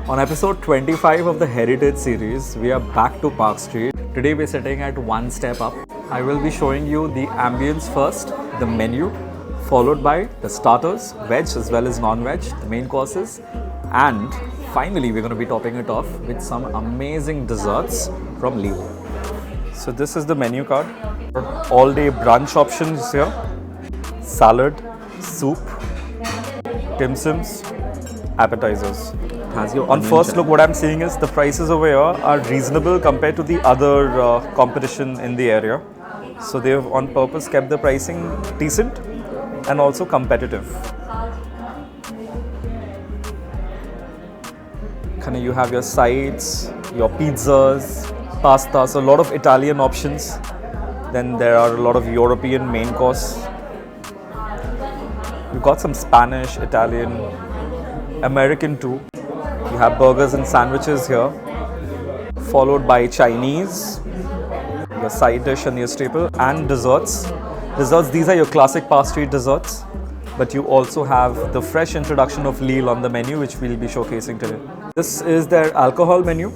On episode 25 of the Heritage series, we are back to Park Street. Today we're sitting at one step up. I will be showing you the ambience first, the menu, followed by the starters, veg as well as non-veg, the main courses, and finally we're going to be topping it off with some amazing desserts from Lille. So this is the menu card. All-day brunch options here. Salad, soup, dim sums, appetizers. On first look, what I'm seeing is the prices over here are reasonable compared to the other competition in the area. So they've on purpose kept the pricing decent and also competitive. Kind of you have your sides, your pizzas, pasta, so a lot of Italian options. Then there are a lot of European main course. You've got some Spanish, Italian, American too. You have burgers and sandwiches here, followed by Chinese, your side dish and your staple, and desserts. Desserts, these are your classic Park Street desserts, but you also have the fresh introduction of Lille on the menu, which we'll be showcasing today. This is their alcohol menu.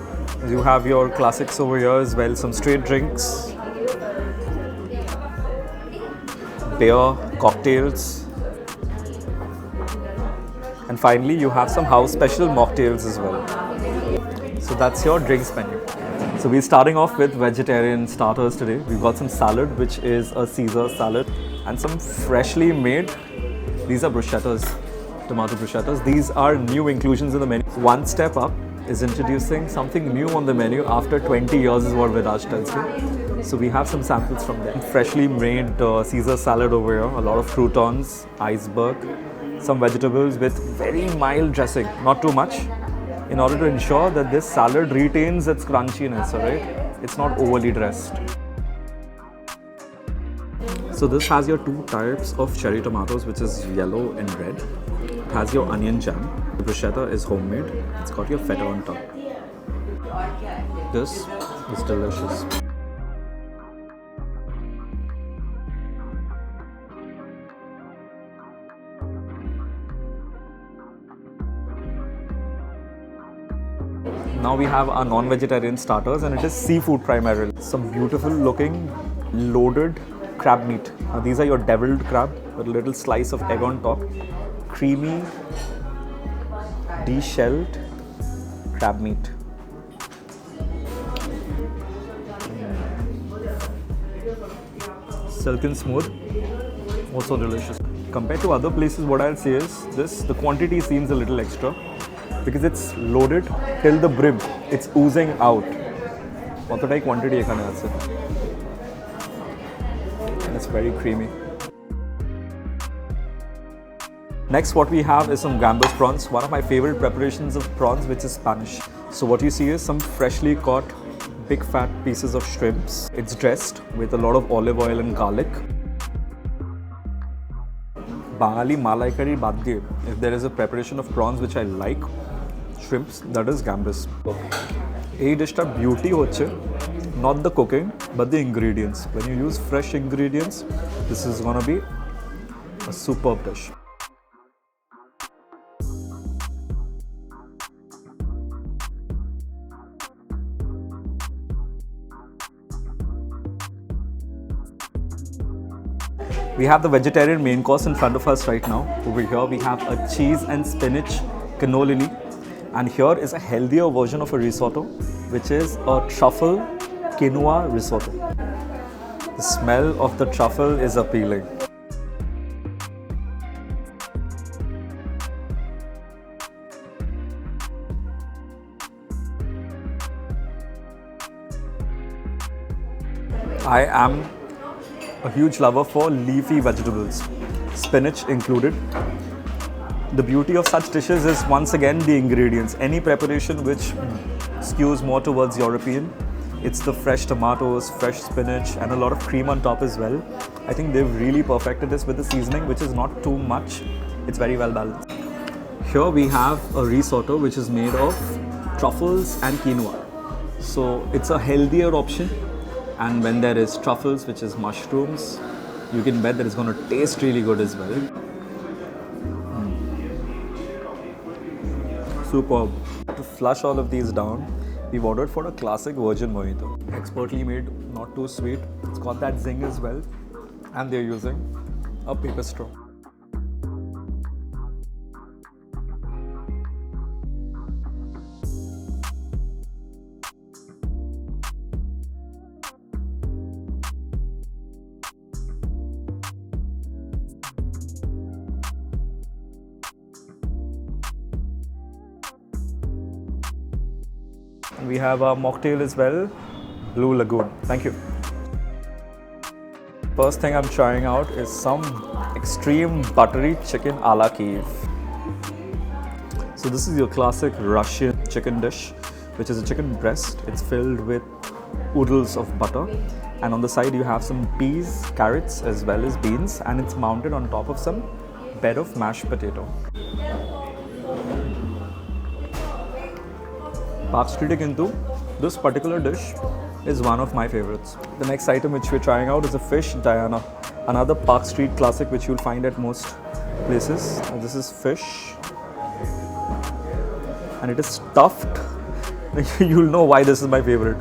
You have your classics over here as well, some straight drinks, beer, cocktails. And finally, you have some house special mocktails as well. So that's your drinks menu. So we're starting off with vegetarian starters today. We've got some salad, which is a Caesar salad, and some freshly made, these are bruschettas, tomato bruschettas. These are new inclusions in the menu. One step up is introducing something new on the menu after 20 years is what Viraj tells me. So we have some samples from there. Freshly made Caesar salad over here, a lot of croutons, iceberg, some vegetables with very mild dressing, not too much, in order to ensure that this salad retains its crunchiness, alright? It's not overly dressed. So this has your two types of cherry tomatoes, which is yellow and red. It has your onion jam. The bruschetta is homemade. It's got your feta on top. This is delicious. Now we have our non-vegetarian starters, and it is seafood primarily. Some beautiful looking loaded crab meat. Now these are your deviled crab with a little slice of egg on top. Creamy, de-shelled crab meat. Silken smooth, also delicious. Compared to other places, what I'll say is the quantity seems a little extra, because it's loaded till the brim, it's oozing out. Quantity ekhane ache. And it's very creamy. Next, what we have is some gambas prawns, one of my favorite preparations of prawns, which is Spanish. So what you see is some freshly caught big fat pieces of shrimps. It's dressed with a lot of olive oil and garlic. Bangali malai curry baad diye, if there is a preparation of prawns which I like, shrimps, that is gambas. A dish ta beauty hoche, not the cooking, but the ingredients. When you use fresh ingredients, this is gonna be a superb dish. We have the vegetarian main course in front of us right now. Over here we have a cheese and spinach cannelloni, and here is a healthier version of a risotto, which is a truffle quinoa risotto. The smell of the truffle is appealing. I am a huge lover for leafy vegetables, spinach included. The beauty of such dishes is once again the ingredients. Any preparation which skews more towards European, it's the fresh tomatoes, fresh spinach, and a lot of cream on top as well. I think they've really perfected this with the seasoning, which is not too much. It's very well balanced. Here we have a risotto which is made of truffles and quinoa. So it's a healthier option. And when there is truffles, which is mushrooms, you can bet that it's going to taste really good as well. Superb. to flush all of these down, we've ordered for a classic virgin mojito. Expertly made, not too sweet. It's got that zing as well. And they're using a paper straw. We have a mocktail as well, Blue Lagoon. Thank you. First thing I'm trying out is some extreme buttery chicken a la Kiev. So this is your classic Russian chicken dish, which is a chicken breast. It's filled with oodles of butter, and on the side you have some peas, carrots as well as beans, and it's mounted on top of some bed of mashed potato. Park Street Kintu, this particular dish is one of my favorites. The next item which we're trying out is a fish Diana, another Park Street classic which you'll find at most places. This is fish and it is stuffed. You'll know why this is my favorite.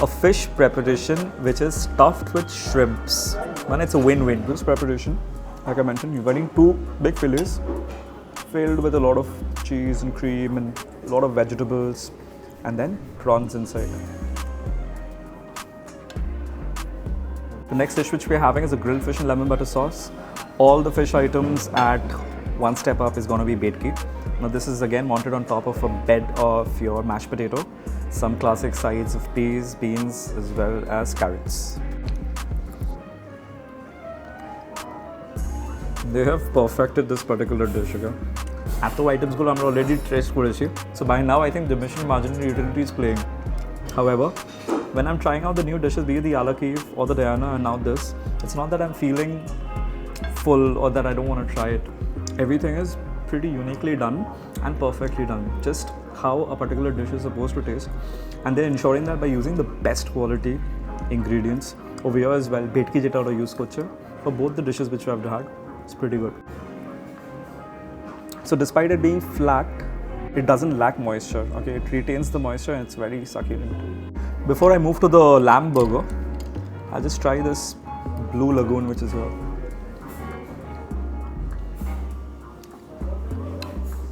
A fish preparation which is stuffed with shrimps. Man, it's a win-win. This preparation, like I mentioned, you're getting two big fillets filled with a lot of cheese and cream and a lot of vegetables, and then prawns inside. The next dish which we're having is a grilled fish and lemon butter sauce. All the fish items at one step up is going to be betki. Now this is again mounted on top of a bed of your mashed potato, some classic sides of peas, beans as well as carrots. They have perfected this particular dish, okay? At the items go already taste kореchi. So by now I think diminishing marginal utility is playing. However, when I'm trying out the new dishes, be it the a la Kiev or the Diana and now this, it's not that I'm feeling full or that I don't want to try it. Everything is pretty uniquely done and perfectly done. Just how a particular dish is supposed to taste. And they're ensuring that by using the best quality ingredients. Over here as well, betki jeta ora use koche for both the dishes which we have had. It's pretty good. So despite it being flat, it doesn't lack moisture. Okay, it retains the moisture and it's very succulent. Before I move to the lamb burger, I'll just try this Blue Lagoon which is here.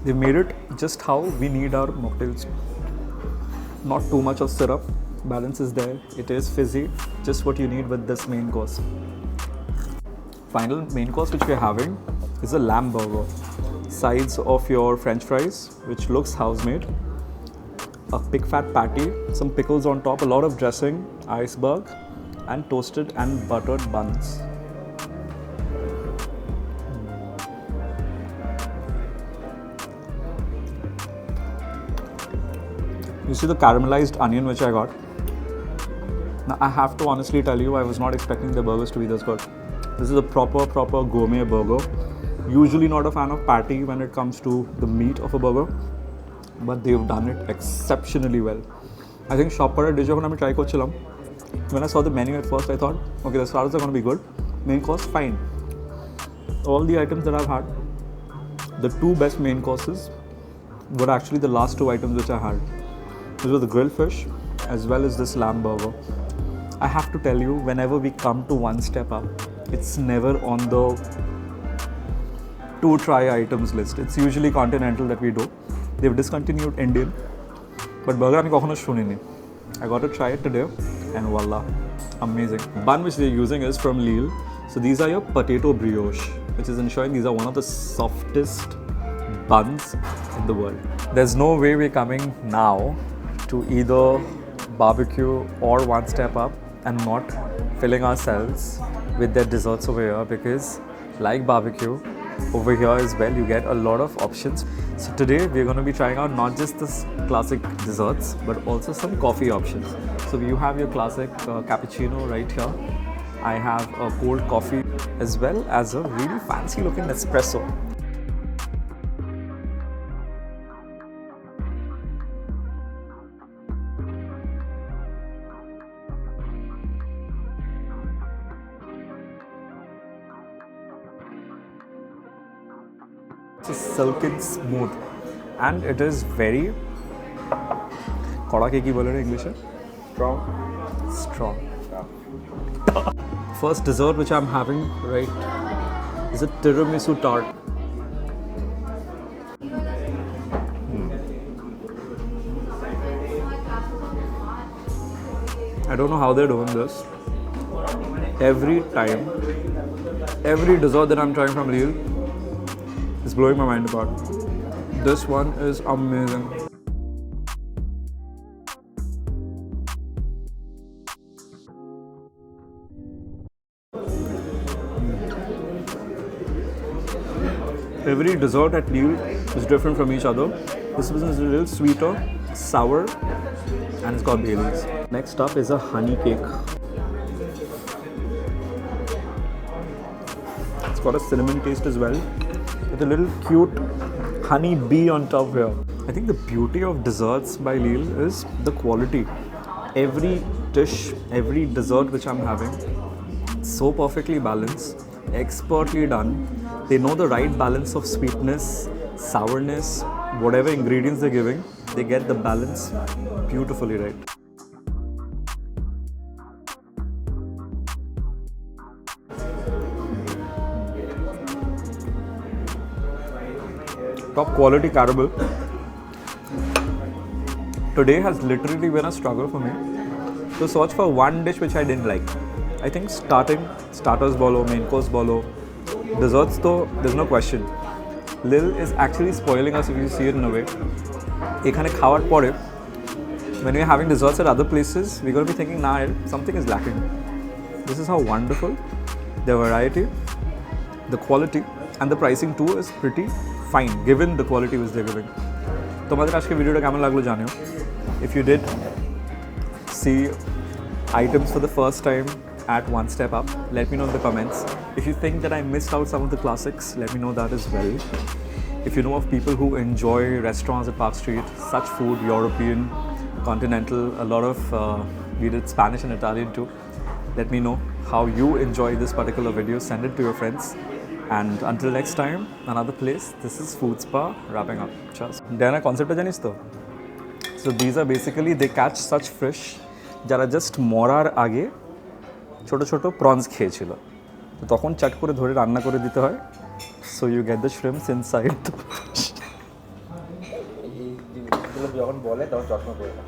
They made it just how we need our mocktails. Not too much of syrup, balance is there. It is fizzy, just what you need with this main course. Final main course which we're having is a lamb burger. Sides of your french fries, which looks house-made, a big fat patty, some pickles on top, a lot of dressing, iceberg, and toasted and buttered buns. You see the caramelized onion which I got. Now I have to honestly tell you, I was not expecting the burgers to be this good. This is a proper gourmet burger. Usually not a fan of patty when it comes to the meat of a burger, but they've done it exceptionally well. I think shop पर dish when I try kochilam. When I saw the menu at first, I thought, okay, the starters are going to be good. Main course, fine. All the items that I've had, the two best main courses were actually the last two items which I had. These were the grilled fish as well as this lamb burger. I have to tell you, whenever we come to one step up, it's never on the to try items list. It's usually continental that we do. They've discontinued Indian, but burger I kokono shunini. I got to try it today and voila, amazing. Bun which they're using is from Lille. So these are your potato brioche, which is ensuring these are one of the softest buns in the world. There's no way we're coming now to either barbecue or one step up and not filling ourselves with their desserts over here, because like barbecue, over here as well you get a lot of options. So today we're going to be trying out not just this classic desserts but also some coffee options. So you have your classic cappuccino right here. I have a cold coffee as well as a really fancy looking espresso. It's silken smooth and it is very কড়াকে কি বলে রে ইংলিশে? Strong. Strong. First dessert which I'm having right is a tiramisu tart. I don't know how they're doing this. Every time, every dessert that I'm trying from Lille is blowing my mind apart. This one is amazing. Every dessert at Lille is different from each other. This one is a little sweeter, sour, and it's got Baileys. Next up is a honey cake. It's got a cinnamon taste as well, with a little cute honey bee on top here. I think the beauty of desserts by Lille is the quality. Every dish, every dessert which I'm having, so perfectly balanced, expertly done. They know the right balance of sweetness, sourness, whatever ingredients they're giving, they get the balance beautifully right. Top quality caramel. Today has literally been a struggle for me to search for one dish which I didn't like. I think starters bolo, main course bolo, desserts though, there's no question. Lille is actually spoiling us if you see it in a way. এখানে খাওয়ার পরে when we're having desserts at other places, we're going to be thinking, nah, something is lacking. This is how wonderful the variety, the quality, and the pricing too is pretty fine given the quality which they're giving. তোমাদের আজকে ভিডিওটা কেমন লাগলো জানিও. If you did see items for the first time at One Step Up, let me know in the comments. If you think that I missed out some of the classics, let me know that as well. If you know of people who enjoy restaurants at Park Street, such food, European, continental, a lot of, we did Spanish and Italian too. Let me know how you enjoy this particular video. Send it to your friends. And until next time, another place. This is Food Spa wrapping up. Cheers. Diana, concept জানিস তো? So these are basically, they catch such fish যারা just মরার আগে ছোট ছোট prawns খেয়েছিল, তো তখন চাট করে ধরে রান্না করে দিতে হয়, so you get the shrimps inside the fish. এই যখন বলে তখন চশমা পরে না।